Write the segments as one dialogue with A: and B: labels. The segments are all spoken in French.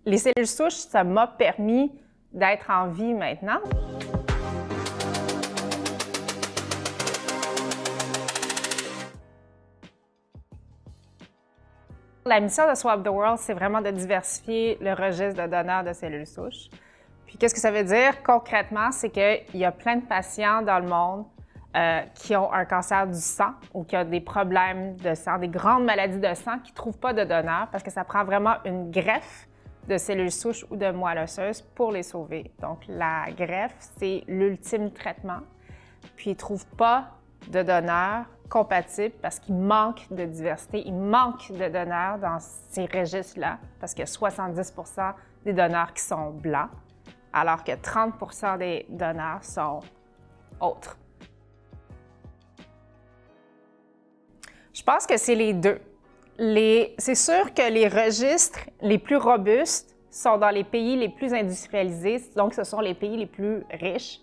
A: Les cellules souches, ça m'a permis d'être en vie maintenant. La mission de Swap the World, c'est vraiment de diversifier le registre de donneurs de cellules souches. Puis qu'est-ce que ça veut dire concrètement? C'est qu'il y a plein de patients dans le monde qui ont un cancer du sang ou qui ont des problèmes de sang, des grandes maladies de sang qui ne trouvent pas de donneur parce que ça prend vraiment une greffe de cellules souches ou de moelle osseuse pour les sauver. Donc la greffe, c'est l'ultime traitement. Puis ils ne trouvent pas de donneurs compatibles parce qu'il manque de diversité, il manque de donneurs dans ces registres-là parce qu'il y a 70 des donneurs qui sont blancs, alors que 30 des donneurs sont autres. Je pense que c'est les deux. C'est sûr que les registres les plus robustes sont dans les pays les plus industrialisés, donc ce sont les pays les plus riches,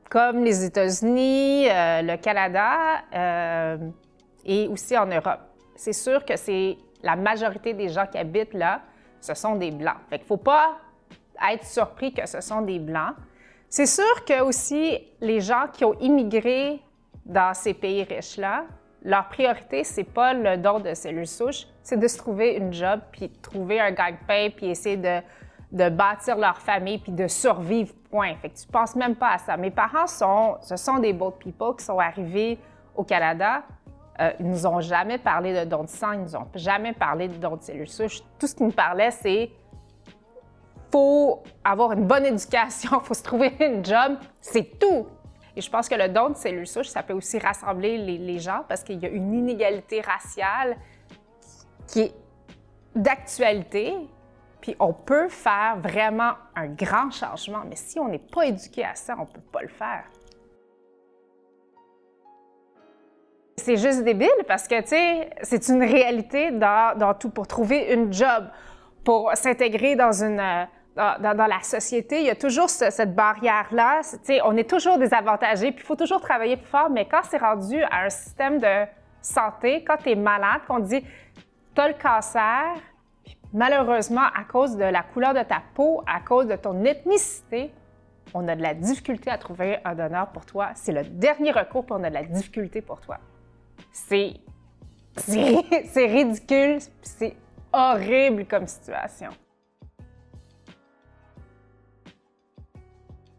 A: comme les États-Unis, le Canada et aussi en Europe. C'est sûr que c'est la majorité des gens qui habitent là, ce sont des Blancs. Fait qu'il ne faut pas être surpris que ce sont des Blancs. C'est sûr que aussi les gens qui ont immigré dans ces pays riches-là, leur priorité, c'est pas le don de cellules souches, c'est de se trouver une job, puis de trouver un gagne-pain, puis essayer de bâtir leur famille, puis de survivre, point. Fait que tu penses même pas à ça. Mes parents ce sont des boat people qui sont arrivés au Canada. Ils nous ont jamais parlé de don de sang, ils nous ont jamais parlé de don de cellules souches. Tout ce qu'ils nous parlaient, c'est faut avoir une bonne éducation, faut se trouver une job, c'est tout. Et je pense que le don de cellules souches, ça peut aussi rassembler les gens parce qu'il y a une inégalité raciale qui est d'actualité, puis on peut faire vraiment un grand changement, mais si on n'est pas éduqué à ça, on ne peut pas le faire. C'est juste débile parce que, tu sais, c'est une réalité dans tout. Pour trouver une job, pour s'intégrer dans la société, il y a toujours cette barrière-là. On est toujours désavantagés, puis il faut toujours travailler plus fort, mais quand c'est rendu à un système de santé, quand tu es malade, qu'on dit « tu as le cancer », malheureusement, à cause de la couleur de ta peau, à cause de ton ethnicité, on a de la difficulté à trouver un donneur pour toi. C'est le dernier recours, puis on a de la difficulté pour toi. C'est ridicule, c'est horrible comme situation.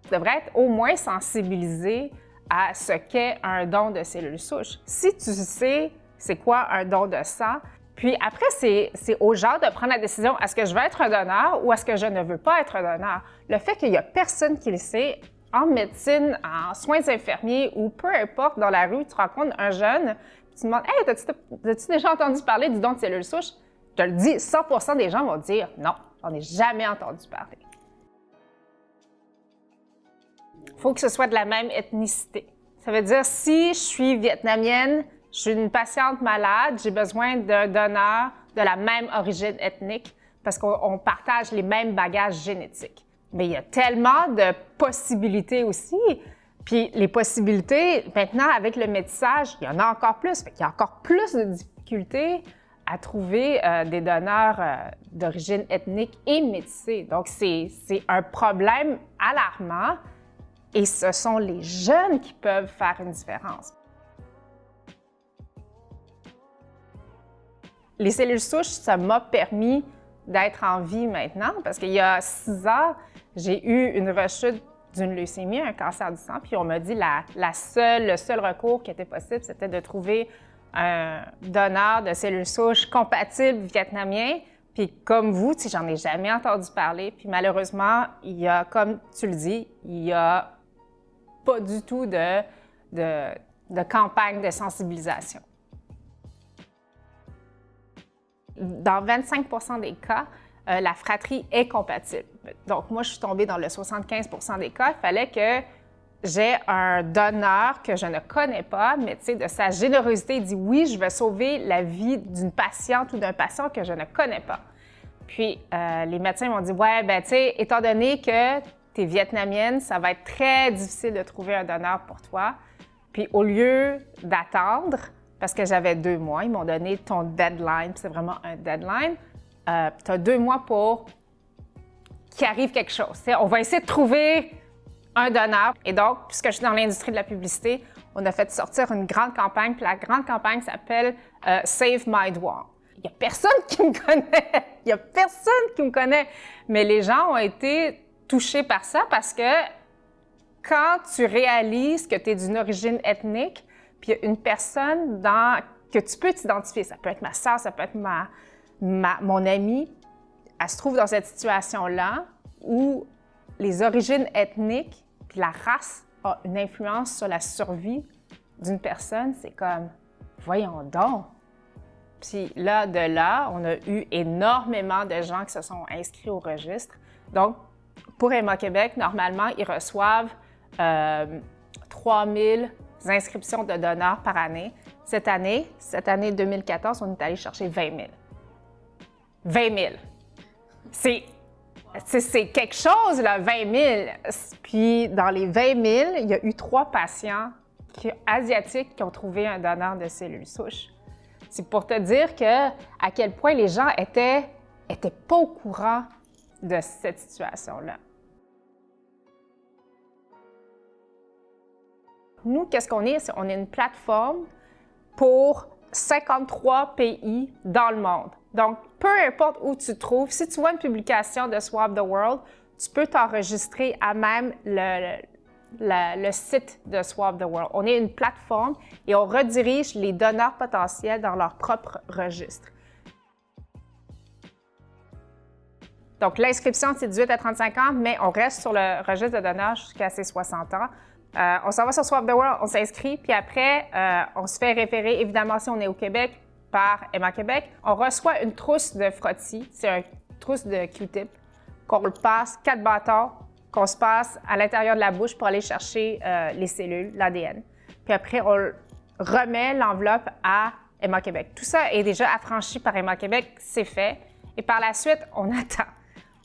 A: Tu devrais être au moins sensibilisé à ce qu'est un don de cellules souches. Si tu sais c'est quoi un don de sang, puis après, c'est aux gens de prendre la décision, est-ce que je veux être un donneur ou est-ce que je ne veux pas être un donneur? Le fait qu'il n'y a personne qui le sait, en médecine, en soins infirmiers ou peu importe, dans la rue, tu rencontres un jeune, tu demandes « Hey, as-tu déjà entendu parler du don de cellules souches? » Je te le dis, 100 des gens vont dire « Non, on n'est jamais entendu parler. » Il faut que ce soit de la même ethnicité. Ça veut dire, si je suis vietnamienne, je suis une patiente malade, j'ai besoin d'un donneur de la même origine ethnique parce qu'on partage les mêmes bagages génétiques. Mais il y a tellement de possibilités aussi. Puis les possibilités, maintenant, avec le métissage, il y en a encore plus. Il y a encore plus de difficultés à trouver des donneurs d'origine ethnique et métissée. Donc, c'est un problème alarmant et ce sont les jeunes qui peuvent faire une différence. Les cellules souches, ça m'a permis d'être en vie maintenant parce qu'il y a 6 ans, j'ai eu une rechute d'une leucémie, un cancer du sang, puis on m'a dit le seul recours qui était possible, c'était de trouver un donneur de cellules souches compatible vietnamien. Puis comme vous, j'en ai jamais entendu parler. Puis malheureusement, il y a, comme tu le dis, il n'y a pas du tout de campagne de sensibilisation. Dans 25 des cas, la fratrie est compatible. Donc, moi, je suis tombée dans le 75 des cas. Il fallait que j'ai un donneur que je ne connais pas, mais de sa générosité, il dit « Oui, je vais sauver la vie d'une patiente ou d'un patient que je ne connais pas. » Puis, les médecins m'ont dit « Ouais, ben tu sais, étant donné que tu es vietnamienne, ça va être très difficile de trouver un donneur pour toi. » Puis, au lieu d'attendre, parce que j'avais 2 mois. Ils m'ont donné ton deadline, c'est vraiment un deadline. Tu as 2 mois pour qu'il arrive quelque chose. T'sais, on va essayer de trouver un donneur. Et donc, puisque je suis dans l'industrie de la publicité, on a fait sortir une grande campagne, puis la grande campagne s'appelle Save My Dwar. Il n'y a personne qui me connaît. Il n'y a personne qui me connaît. Mais les gens ont été touchés par ça parce que quand tu réalises que tu es d'une origine ethnique, puis il y a une personne que tu peux t'identifier, ça peut être ma sœur, ça peut être mon amie, elle se trouve dans cette situation-là où les origines ethniques puis la race a une influence sur la survie d'une personne, c'est comme, voyons donc. Puis là, de là, on a eu énormément de gens qui se sont inscrits au registre. Donc, pour Emma Québec, normalement, ils reçoivent 3000 inscriptions de donneurs par année. Cette année 2014, on est allé chercher 20 000. 20 000. C'est quelque chose, là, 20 000. Puis, dans les 20 000, il y a eu 3 patients asiatiques qui ont trouvé un donneur de cellules souches. C'est pour te dire à quel point les gens étaient pas au courant de cette situation-là. Nous, qu'est-ce qu'on est? On est une plateforme pour 53 pays dans le monde. Donc, peu importe où tu te trouves, si tu vois une publication de Swab the World, tu peux t'enregistrer à même le site de Swab the World. On est une plateforme et on redirige les donneurs potentiels dans leur propre registre. Donc, l'inscription, c'est 18 à 35 ans, mais on reste sur le registre de donneurs jusqu'à ses 60 ans. On s'en va sur Swab the World, on s'inscrit, puis après, on se fait référer, évidemment, si on est au Québec, par Emma Québec. On reçoit une trousse de frottis, c'est une trousse de Q-tip, qu'on le passe 4 bâtons, qu'on se passe à l'intérieur de la bouche pour aller chercher les cellules, l'ADN. Puis après, on remet l'enveloppe à Emma Québec. Tout ça est déjà affranchi par Emma Québec, c'est fait. Et par la suite, on attend.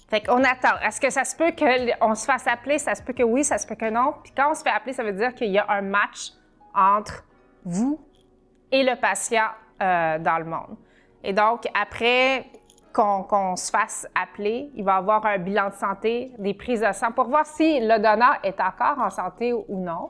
A: Fait qu'on attend. Est-ce que ça se peut qu'on se fasse appeler? Ça se peut que oui, ça se peut que non. Puis quand on se fait appeler, ça veut dire qu'il y a un match entre vous et le patient dans le monde. Et donc, après qu'on se fasse appeler, il va y avoir un bilan de santé, des prises de sang pour voir si le donneur est encore en santé ou non.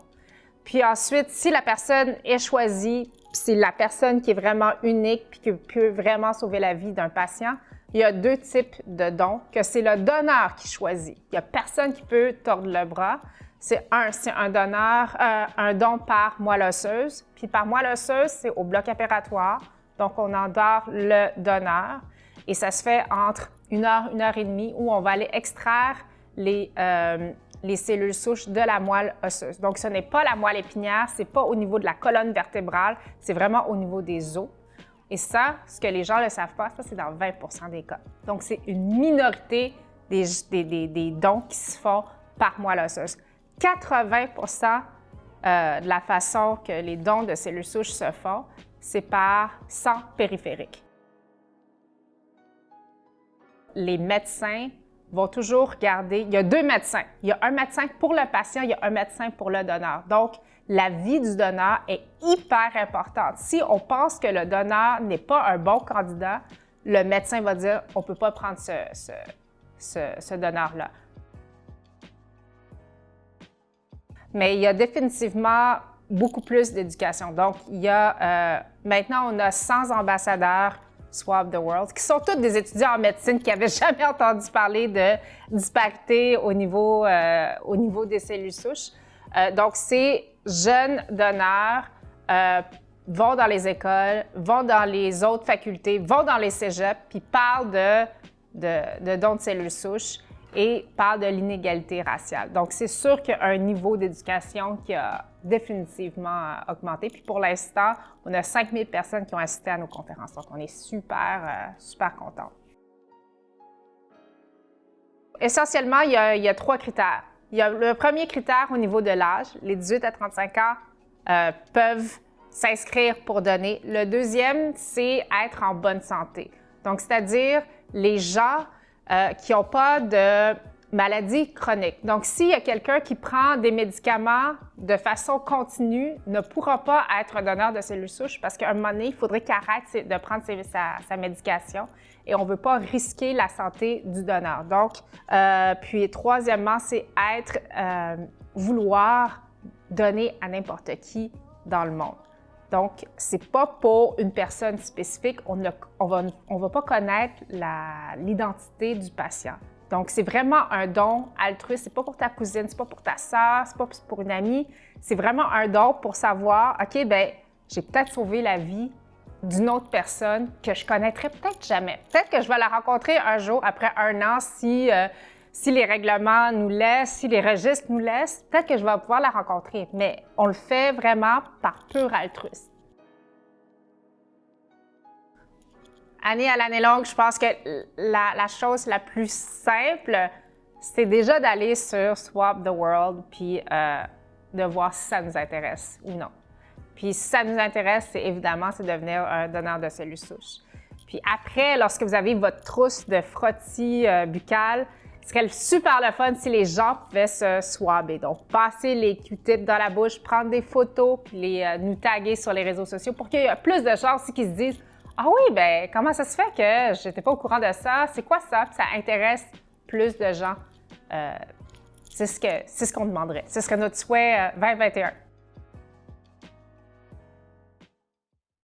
A: Puis ensuite, si la personne est choisie, c'est la personne qui est vraiment unique puis qui peut vraiment sauver la vie d'un patient, il y a 2 types de dons que c'est le donneur qui choisit. Il n'y a personne qui peut tordre le bras. C'est un don par moelle osseuse. Puis par moelle osseuse, c'est au bloc opératoire. Donc, on endort le donneur. Et ça se fait entre 1 heure et demie, où on va aller extraire les cellules souches de la moelle osseuse. Donc, ce n'est pas la moelle épinière, ce n'est pas au niveau de la colonne vertébrale, c'est vraiment au niveau des os. Et ça, ce que les gens ne savent pas, ça, c'est dans 20 % des cas. Donc, c'est une minorité des dons qui se font par moelle osseuse. 80 % de la façon que les dons de cellules souches se font, c'est par sang périphérique. Les médecins vont toujours garder... Il y a 2 médecins. Il y a un médecin pour le patient, il y a un médecin pour le donneur. Donc, la vie du donneur est hyper importante. Si on pense que le donneur n'est pas un bon candidat, le médecin va dire « on ne peut pas prendre ce donneur-là ». Mais il y a définitivement beaucoup plus d'éducation. Donc, maintenant, on a 100 ambassadeurs Swab the World, qui sont tous des étudiants en médecine qui n'avaient jamais entendu parler de disparité au niveau des cellules souches. Donc, ces jeunes donneurs vont dans les écoles, vont dans les autres facultés, vont dans les cégeps, puis parlent de dons de cellules souches et parlent de l'inégalité raciale. Donc, c'est sûr qu'il y a un niveau d'éducation qui a définitivement augmenté. Puis pour l'instant, on a 5000 personnes qui ont assisté à nos conférences. Donc, on est super contents. Essentiellement, il y a 3 critères. Il y a le premier critère au niveau de l'âge. Les 18 à 35 ans peuvent s'inscrire pour donner. Le deuxième, c'est être en bonne santé. Donc, c'est-à-dire les gens qui n'ont pas de maladie chronique. Donc, s'il y a quelqu'un qui prend des médicaments de façon continue, ne pourra pas être donneur de cellules souches parce qu'à un moment donné, il faudrait qu'il arrête de prendre sa médication et on ne veut pas risquer la santé du donneur. Donc, puis troisièmement, c'est vouloir donner à n'importe qui dans le monde. Donc, c'est pas pour une personne spécifique, on va pas connaître l'identité du patient. Donc, c'est vraiment un don altruiste. C'est pas pour ta cousine, c'est pas pour ta sœur, c'est pas pour une amie. C'est vraiment un don pour savoir, OK, bien, j'ai peut-être sauvé la vie d'une autre personne que je connaîtrais peut-être jamais. Peut-être que je vais la rencontrer un jour après 1 an si les règlements nous laissent, si les registres nous laissent. Peut-être que je vais pouvoir la rencontrer, mais on le fait vraiment par pur altruisme. Année à l'année longue, je pense que la chose la plus simple, c'est déjà d'aller sur Swap the World puis de voir si ça nous intéresse ou non. Puis si ça nous intéresse, c'est évidemment, c'est devenir un donneur de cellules souches. Puis après, lorsque vous avez votre trousse de frottis buccal, ce serait super le fun si les gens pouvaient se swabber. Donc, passer les Q-tips dans la bouche, prendre des photos, puis nous taguer sur les réseaux sociaux pour qu'il y ait plus de gens aussi qui se disent « Ah oui, bien, comment ça se fait que je n'étais pas au courant de ça? C'est quoi ça? » Puis ça intéresse plus de gens. C'est ce qu'on demanderait. Ce serait notre souhait 2021.